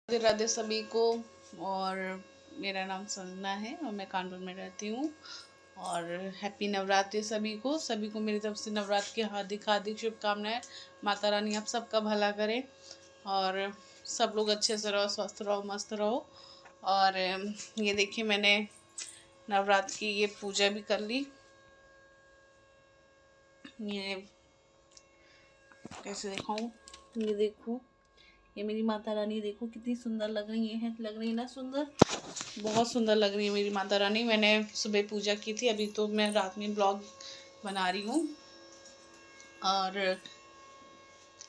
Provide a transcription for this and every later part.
राधे राधे सभी को। और मेरा नाम संजना है और मैं कानपुर में रहती हूँ। और हैप्पी नवरात्रि सभी को मेरी तरफ से नवरात्र की हार्दिक हार्दिक शुभकामनाएं। माता रानी आप सबका भला करे और सब लोग अच्छे से रहो, स्वस्थ रहो, मस्त रहो। और ये देखिए मैंने नवरात्र की ये पूजा भी कर ली। ये कैसे दिखाऊं, ये देखो, ये मेरी माता रानी देखो कितनी सुंदर लग रही है, लग रही ना सुंदर, बहुत सुंदर लग रही है मेरी माता रानी। मैंने सुबह पूजा की थी, अभी तो मैं रात में ब्लॉग बना रही हूँ। और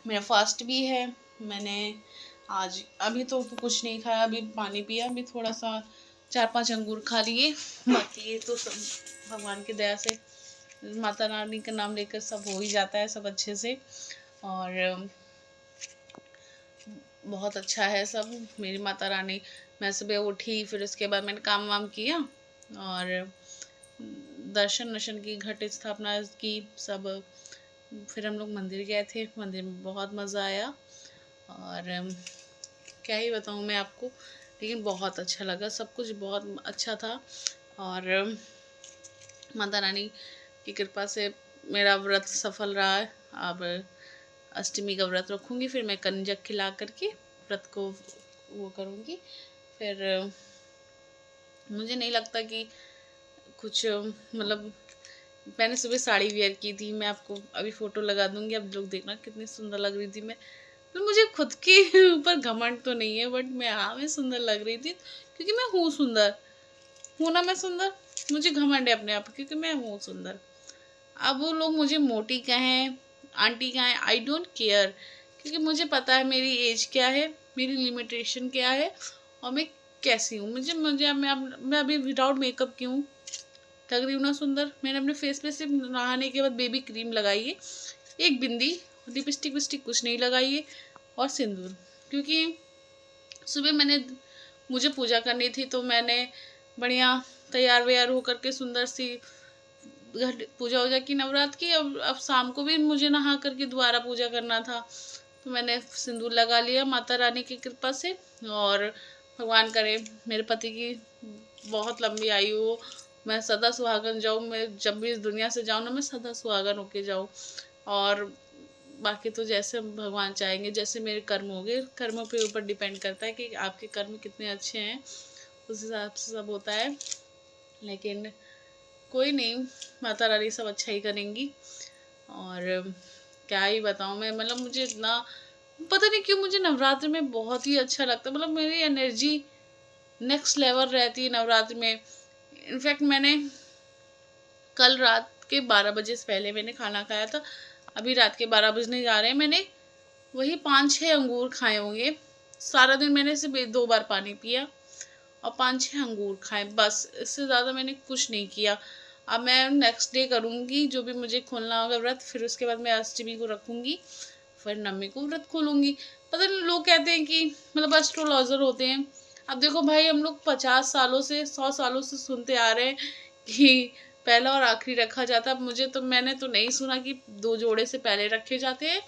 मेरा फास्ट भी है। मैंने आज अभी तो कुछ नहीं खाया, अभी पानी पिया, अभी थोड़ा सा 4-5 अंगूर खा लिए। बाकी ये तो सब भगवान की दया से, माता रानी का नाम लेकर सब हो ही जाता है, सब अच्छे से। और बहुत अच्छा है सब, मेरी माता रानी। मैं सुबह उठी, फिर उसके बाद मैंने काम वाम किया और दर्शन वर्शन की, घट स्थापना की सब। फिर हम लोग मंदिर गए थे, मंदिर में बहुत मज़ा आया। और क्या ही बताऊँ मैं आपको, लेकिन बहुत अच्छा लगा, सब कुछ बहुत अच्छा था। और माता रानी की कृपा से मेरा व्रत सफल रहा है। अब अष्टमी का व्रत रखूँगी, फिर मैं कंजक खिला करके व्रत को वो करूँगी। फिर मुझे नहीं लगता कि कुछ मतलब, मैंने सुबह साड़ी वेयर की थी, मैं आपको अभी फ़ोटो लगा दूँगी, अब लोग देखना कितनी सुंदर लग रही थी मैं। तो मुझे खुद के ऊपर घमंड तो नहीं है, बट मैं सुंदर लग रही थी क्योंकि मैं हूँ सुंदर, हूँ ना मैं सुंदर। मुझे घमंड है अपने आप क्योंकि मैं हूँ सुंदर। अब वो लोग मुझे मोटी कहें, आंटी कहें, आई डोंट केयर, क्योंकि मुझे पता है मेरी एज क्या है, मेरी लिमिटेशन क्या है और मैं कैसी हूँ। मुझे मुझे मैं अभी विदाउट मेकअप की हूँ, लग रही हूँ ना सुंदर। मैंने अपने फेस पे सिर्फ नहाने के बाद बेबी क्रीम लगाई है, एक बिंदी, लिपस्टिक विस्टिक कुछ नहीं लगाई है, और सिंदूर। क्योंकि सुबह मुझे पूजा करनी थी, तो मैंने बढ़िया तैयार व्यार होकर के सुंदर सी घर पूजा वूजा की नवरात्र की। अब शाम को भी मुझे नहा करके दोबारा पूजा करना था, तो मैंने सिंदूर लगा लिया माता रानी की कृपा से। और भगवान करे मेरे पति की बहुत लंबी आयु हो, मैं सदा सुहागन जाऊँ, मैं जब भी इस दुनिया से जाऊँ ना, मैं सदा सुहागन होके जाऊँ। और बाकी तो जैसे भगवान चाहेंगे, जैसे मेरे कर्म होंगे, कर्मों पे ऊपर डिपेंड करता है कि आपके कर्म कितने अच्छे हैं, उस हिसाब से सब होता है। लेकिन कोई नहीं, माता रानी सब अच्छा ही करेंगी। और क्या ही बताऊँ मैं, मतलब मुझे इतना पता नहीं क्यों मुझे नवरात्र में बहुत ही अच्छा लगता है, मतलब मेरी एनर्जी नेक्स्ट लेवल रहती है नवरात्र में। इनफैक्ट मैंने कल रात के 12 बजे से पहले मैंने खाना खाया था, अभी रात के 12 बजने जा रहे हैं, मैंने वही 5-6 अंगूर खाए होंगे। सारा दिन मैंने सिर्फ 2 बार पानी पिया और 5-6 अंगूर खाए, बस, इससे ज़्यादा मैंने कुछ नहीं किया। अब मैं नेक्स्ट डे करूँगी जो भी मुझे खोलना होगा व्रत, फिर उसके बाद मैं अष्टमी को रखूँगी, फिर नवमी को व्रत खोलूँगी। पता नहीं, लोग कहते हैं कि मतलब एस्ट्रोलॉजर होते हैं। अब देखो भाई, हम लोग 50 सालों से 100 सालों से सुनते आ रहे हैं कि पहला और आखिरी रखा जाता है। मैंने तो नहीं सुना कि 2 जोड़े से पहले रखे जाते हैं,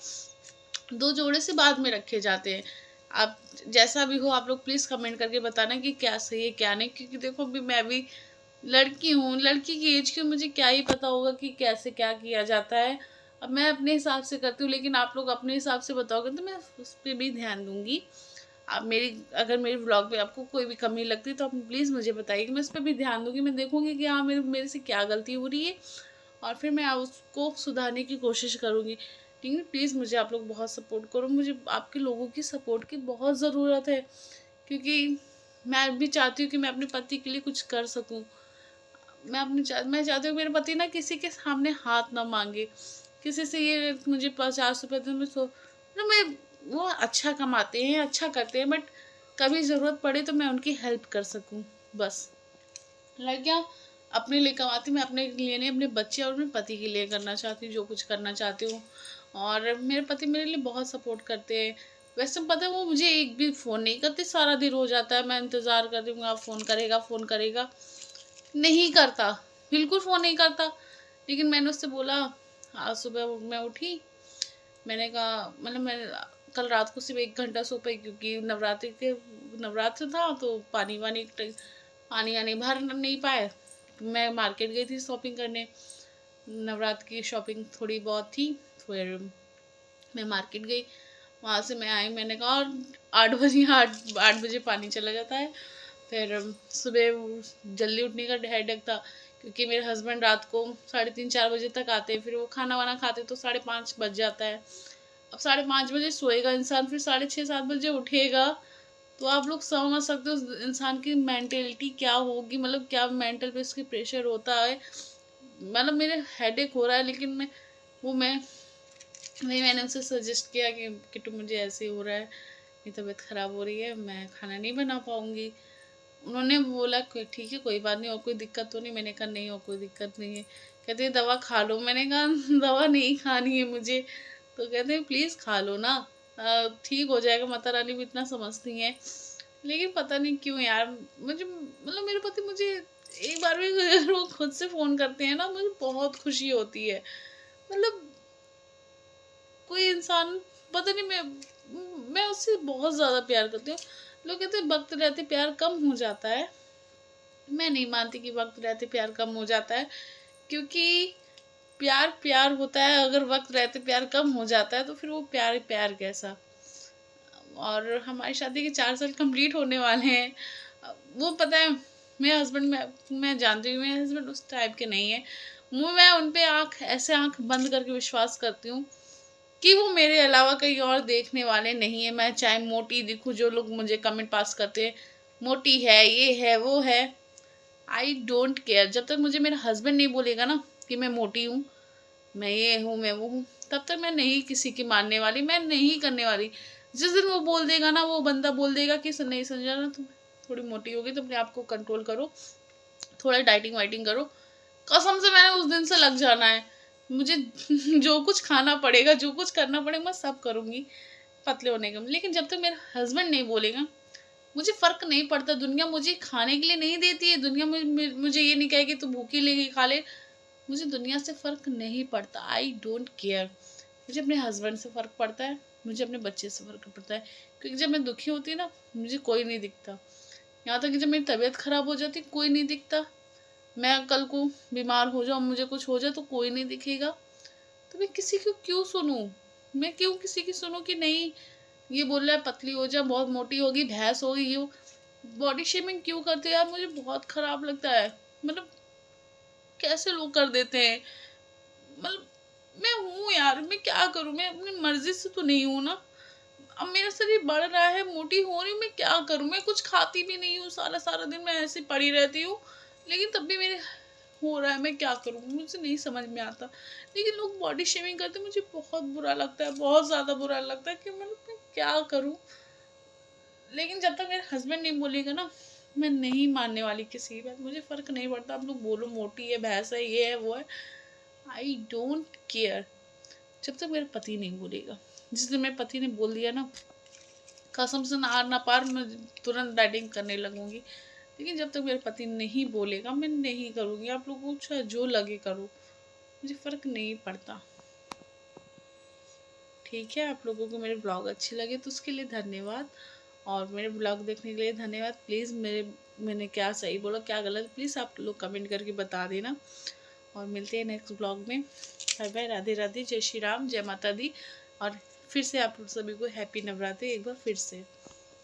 2 जोड़े से बाद में रखे जाते हैं। आप जैसा भी हो, आप लोग प्लीज़ कमेंट करके बताना कि क्या सही है क्या नहीं, क्योंकि देखो अभी मैं भी लड़की हूँ, लड़की की एज की मुझे क्या ही पता होगा कि कैसे क्या किया जाता है। अब मैं अपने हिसाब से करती हूँ, लेकिन आप लोग अपने हिसाब से बताओगे तो मैं उस पर भी ध्यान दूंगी। आप अगर मेरी व्लॉग में आपको कोई भी कमी लगती है तो आप प्लीज़ मुझे बताइए, कि मैं उस पर भी ध्यान दूंगी। मैं देखूंगी कि हाँ, मेरे से क्या गलती हो रही है और फिर मैं उसको सुधारने की कोशिश करूँगी। ठीक है, प्लीज़ मुझे आप लोग बहुत सपोर्ट करो, मुझे आपके लोगों की सपोर्ट की बहुत ज़रूरत है, क्योंकि मैं भी चाहती हूँ कि मैं अपने पति के लिए कुछ कर सकूँ। मैं चाहती हूँ मेरे पति ना किसी के सामने हाथ ना मांगे, किसी से ये मुझे 50 रुपये दो, मैं वो अच्छा कमाते हैं, अच्छा करते हैं, बट कभी ज़रूरत पड़े तो मैं उनकी हेल्प कर सकूँ, बस। लड़कियाँ अपने लिए कमाती, मैं अपने लिए नहीं, अपने बच्चे और अपने पति के लिए करना चाहती हूँ जो कुछ करना चाहती हूँ। और मेरे पति मेरे लिए बहुत सपोर्ट करते हैं। वैसे पता है, वो मुझे एक भी फ़ोन नहीं करते, सारा दिन हो जाता है मैं इंतज़ार करती हूँ, आप फ़ोन करेगा, फ़ोन करेगा, नहीं करता, बिल्कुल फ़ोन नहीं करता। लेकिन मैंने उससे बोला, आज सुबह मैं उठी, मैंने कहा, मतलब मैं कल रात को सिर्फ 1 घंटा सो पाई, क्योंकि नवरात्रि के नवरात्र था तो पानी आनी भर नहीं पाए। मैं मार्केट गई थी शॉपिंग करने, नवरात्र की शॉपिंग थोड़ी बहुत थी। फिर मैं मार्केट गई, वहाँ से मैं आई, मैंने कहा और 8 बजे पानी चला जाता है। फिर सुबह जल्दी उठने का हेडेक था, क्योंकि मेरे हस्बैंड रात को 3:30-4 बजे तक आते हैं, फिर वो खाना वाना खाते तो 5:30 बज जाता है। अब 5:30 बजे सोएगा इंसान, फिर 6:30-7 बजे उठेगा, तो आप लोग समझ सकते हो उस इंसान की मेंटेलिटी क्या होगी, मतलब क्या मेंटल पे इसकी प्रेशर होता है। मतलब मेरे हेडेक हो रहा है, लेकिन मैं नहीं, मैंने उनसे सजेस्ट किया कि तुम मुझे ऐसे हो रहा है, मेरी तबीयत ख़राब हो रही है, मैं खाना नहीं बना पाऊँगी। उन्होंने बोला कि ठीक है कोई बात नहीं, और कोई दिक्कत तो नहीं। मैंने कहा नहीं और कोई दिक्कत नहीं है। कहते हैं दवा खा लो। मैंने कहा दवा नहीं खानी है मुझे। तो कहते हैं प्लीज़ खा लो ना, ठीक हो जाएगा, माता रानी भी इतना समझती हैं। लेकिन पता नहीं क्यों यार, मुझे मतलब मेरे पति मुझे एक बार भी अगर वो खुद से फ़ोन करते हैं ना, मुझे बहुत खुशी होती है। मतलब कोई इंसान, पता नहीं, मैं उससे बहुत ज़्यादा प्यार करती हूँ। लोग कहते हैं वक्त रहते प्यार कम हो जाता है, मैं नहीं मानती कि वक्त रहते प्यार कम हो जाता है, क्योंकि प्यार प्यार होता है। अगर वक्त रहते प्यार कम हो जाता है तो फिर वो प्यार प्यार कैसा। और हमारी शादी के 4 साल कंप्लीट होने वाले हैं। वो पता है मेरे हस्बैंड, मैं जानती हूँ मेरे हस्बैंड उस टाइप के नहीं है। मैं उन पे ऐसे आंख बंद करके विश्वास करती हूँ कि वो मेरे अलावा कहीं और देखने वाले नहीं है। मैं चाहे मोटी दिखूं, जो लोग मुझे कमेंट पास करते हैं मोटी है, ये है, वो है, आई डोंट केयर। जब तक मुझे मेरा हस्बैंड नहीं बोलेगा ना कि मैं मोटी हूँ, मैं ये हूँ, मैं वो हूँ, तब तक मैं नहीं किसी की मानने वाली, मैं नहीं करने वाली। जिस दिन वो बोल देगा ना, वो बंदा बोल देगा कि नहीं संजना तुम थोड़ी मोटी होगी, तुम अपने आप को कंट्रोल करो, थोड़ा डाइटिंग वाइटिंग करो, कसम से मैंने उस दिन से लग जाना है। मुझे जो कुछ खाना पड़ेगा, जो कुछ करना पड़ेगा, मैं सब करूँगी पतले होने का। लेकिन जब तक मेरा हस्बैंड नहीं बोलेगा, मुझे फ़र्क नहीं पड़ता। दुनिया मुझे खाने के लिए नहीं देती है, दुनिया मुझे ये नहीं कहेगी तू भूखी लेगी खा ले। मुझे दुनिया से फ़र्क नहीं पड़ता, आई डोंट केयर। मुझे अपने हस्बैंड से फ़र्क पड़ता है, मुझे अपने बच्चे से फ़र्क पड़ता है। क्योंकि जब मैं दुखी होती हूँ ना, मुझे कोई नहीं दिखता। यहाँ तक कि जब मेरी तबीयत ख़राब हो जाती, कोई नहीं दिखता। मैं कल को बीमार हो जाऊँ, मुझे कुछ हो जाए तो कोई नहीं दिखेगा। तो मैं किसी को क्यों सुनूँ? मैं क्यों किसी की सुनूँ कि नहीं ये बोल रहा है पतली हो जा, बहुत मोटी होगी, भैंस होगी, ये बॉडी शेमिंग क्यों करते हैं यार? मुझे बहुत खराब लगता है। मतलब कैसे लोग कर देते हैं। मतलब मैं हूँ यार, मैं क्या करूँ? मैं अपनी मर्जी से तो नहीं हूँ ना। अब मेरा शरीर बढ़ रहा है, मोटी हो रही हूँ, मैं क्या करूँ? मैं कुछ खाती भी नहीं हूँ, सारा सारा दिन मैं ऐसे पड़ी रहती हूँ, लेकिन तब भी मेरे हो रहा है, मैं क्या करूँ? मुझे नहीं समझ में आता। लेकिन लोग बॉडी शेमिंग करते हैं, मुझे बहुत बुरा लगता है, बहुत ज़्यादा बुरा लगता है कि मतलब मैं क्या करूँ? लेकिन जब तक मेरे हस्बैंड नहीं बोलेगा ना, मैं नहीं मानने वाली किसी की बात। मुझे फ़र्क नहीं पड़ता आप लोग बोलो मोटी है, भैंस है, ये है, वो है, आई डोंट केयर। जब तक मेरा पति नहीं बोलेगा। जिस दिन मेरे पति ने बोल दिया ना, कसम से ना आर ना पार, मैं तुरंत डाइटिंग करने लगूंगी। लेकिन जब तक मेरे पति नहीं बोलेगा, मैं नहीं करूँगी। आप लोगों को चाहे जो लगे करो, मुझे फ़र्क नहीं पड़ता। ठीक है, आप लोगों को मेरे ब्लॉग अच्छे लगे तो उसके लिए धन्यवाद, और मेरे ब्लॉग देखने के लिए धन्यवाद। प्लीज़ मैंने क्या सही बोला क्या गलत, प्लीज़ आप लोग कमेंट करके बता देना। और मिलते हैं नेक्स्ट ब्लॉग में। बाय बाय, राधे राधे, जय श्री राम, जय माता दी। और फिर से आप सभी को हैप्पी नवरात्रि एक बार फिर से।